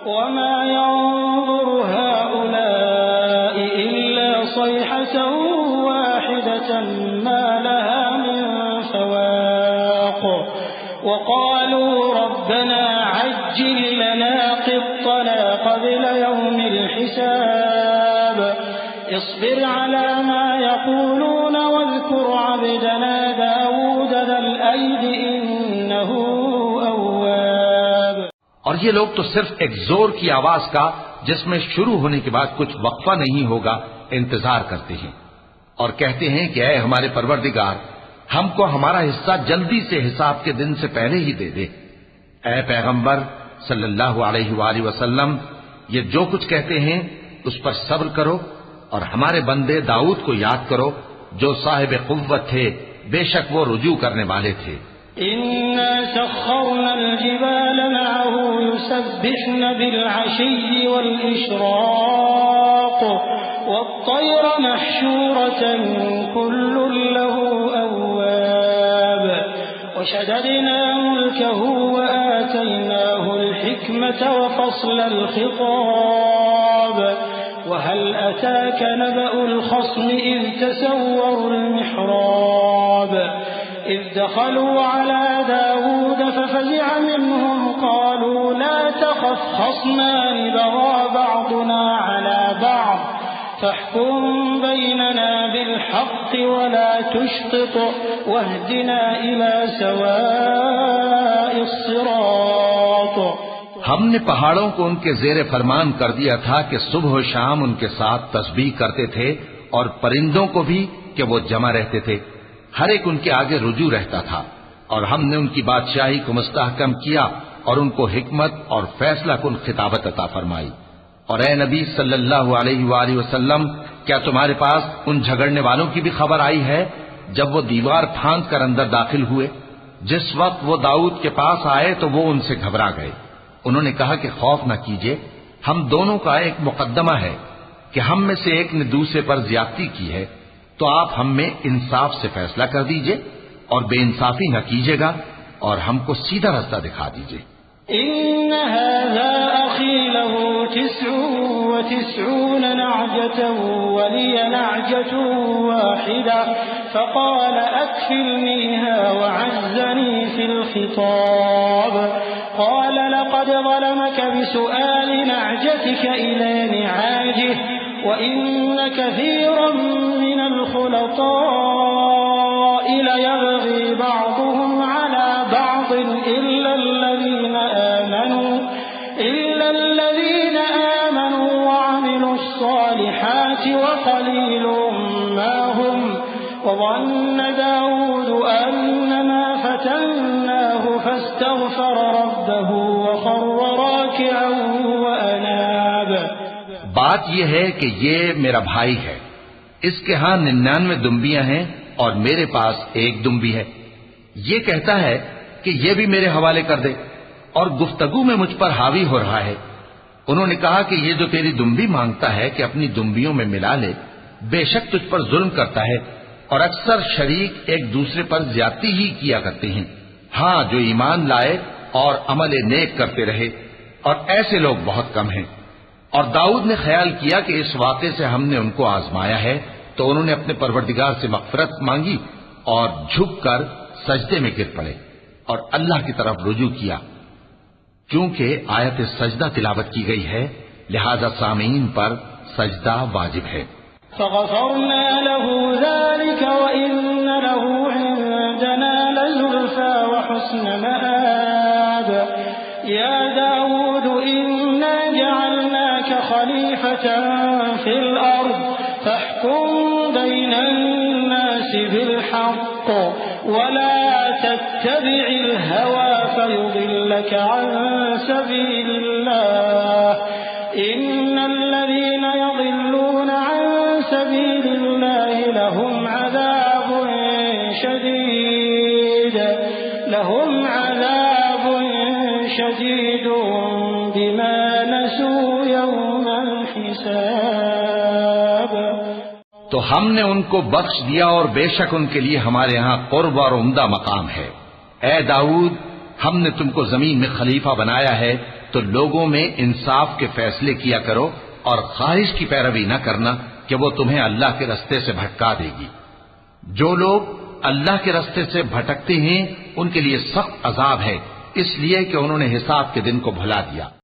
وما ينظر هؤلاء إلا صيحة واحدة ما لها من فواق وقالوا ربنا عجل لنا قطنا قبل يوم الحساب اصبر على ما يقولون واذكر عبدنا داود ذا الأيد إنه أواب۔ اور یہ لوگ تو صرف ایک زور کی آواز کا جس میں شروع ہونے کے بعد کچھ وقفہ نہیں ہوگا انتظار کرتے ہیں اور کہتے ہیں کہ اے ہمارے پروردگار ہم کو ہمارا حصہ جلدی سے حساب کے دن سے پہلے ہی دے دے۔ اے پیغمبر صلی اللہ علیہ وآلہ وسلم یہ جو کچھ کہتے ہیں اس پر صبر کرو اور ہمارے بندے داؤد کو یاد کرو جو صاحب قوت تھے، بے شک وہ رجوع کرنے والے تھے۔ إنا سخرنا الجبال معه يسبحن بالعشي والإشراق والطير محشورة كل له أواب وشددنا ملكه وآتيناه الحكمة وفصل الخطاب وهل أتاك نبأ الخصم إذ تسوروا المحراب إذ دخلوا على داود ففزع منهم قالوا لا تخف خصمان بغى بعضنا على بعض فاحكم بيننا بالحق ولا تشطط واهدنا إلى سواء الصراط۔ ہم نے پہاڑوں کو ان کے زیر فرمان کر دیا تھا کہ صبح و شام ان کے ساتھ تسبیح کرتے تھے اور پرندوں کو بھی کہ وہ جمع رہتے تھے، ہر ایک ان کے آگے رجوع رہتا تھا، اور ہم نے ان کی بادشاہی کو مستحکم کیا اور ان کو حکمت اور فیصلہ کن خطابت عطا فرمائی۔ اور اے نبی صلی اللہ علیہ وآلہ وسلم کیا تمہارے پاس ان جھگڑنے والوں کی بھی خبر آئی ہے جب وہ دیوار پھاند کر اندر داخل ہوئے؟ جس وقت وہ داؤد کے پاس آئے تو وہ ان سے گھبرا گئے۔ انہوں نے کہا کہ خوف نہ کیجیے، ہم دونوں کا ایک مقدمہ ہے کہ ہم میں سے ایک نے دوسرے پر زیادتی کی ہے، تو آپ ہم میں انصاف سے فیصلہ کر دیجئے اور بے انصافی نہ کیجیے گا اور ہم کو سیدھا رستہ دکھا دیجئے۔ إن هذا أخي له 99 نعجة ولي نعجة واحدة فقال أكفلنيها وعزني في الخطاب قال لقد ظلمك بسؤال نعجتك إلى نعاجه وإن كثيرا من الخلطاء ليبغي بعضهم على بعض إلا الذين آمنوا وعملوا الصالحات وقليل ما هم وظن داود أنما فتناه فاستغفر ربه وخر راكعا وأناب۔ بات یہ ہے کہ یہ میرا بھائی ہے، اس کے ہاں 99 دمبیاں ہیں اور میرے پاس ایک دمبی ہے، یہ کہتا ہے کہ یہ بھی میرے حوالے کر دے اور گفتگو میں مجھ پر حاوی ہو رہا ہے۔ انہوں نے کہا کہ یہ جو تیری دمبی مانگتا ہے کہ اپنی دمبیوں میں ملا لے، بے شک تجھ پر ظلم کرتا ہے اور اکثر شریک ایک دوسرے پر زیادتی ہی کیا کرتے ہیں۔ ہاں جو ایمان لائے اور عمل نیک کرتے رہے، اور ایسے لوگ بہت کم ہیں۔ اور داؤد نے خیال کیا کہ اس واقعے سے ہم نے ان کو آزمایا ہے، تو انہوں نے اپنے پروردگار سے مغفرت مانگی اور جھک کر سجدے میں گر پڑے اور اللہ کی طرف رجوع کیا۔ چونکہ آیت سجدہ تلاوت کی گئی ہے لہذا سامعین پر سجدہ واجب ہے۔ فغفرنا له ذلك وإن له عندنا لزلفى وحسن مآب يا داود إنا جعلناك خليفة في الأرض فاحكم بين الناس بالحق ولا تتبع الهوى فيضلك عن سبيل الله إن الذين يضلون عن سبيل الله لهم عذاب شديد بما نسوا يوم الحساب۔ تو ہم نے ان کو بخش دیا اور بے شک ان کے لیے ہمارے ہاں قرب اور عمدہ مقام ہے۔ اے داؤد، ہم نے تم کو زمین میں خلیفہ بنایا ہے تو لوگوں میں انصاف کے فیصلے کیا کرو اور خواہش کی پیروی نہ کرنا کہ وہ تمہیں اللہ کے رستے سے بھٹکا دے گی۔ جو لوگ اللہ کے رستے سے بھٹکتے ہیں ان کے لیے سخت عذاب ہے، اس لیے کہ انہوں نے حساب کے دن کو بھلا دیا۔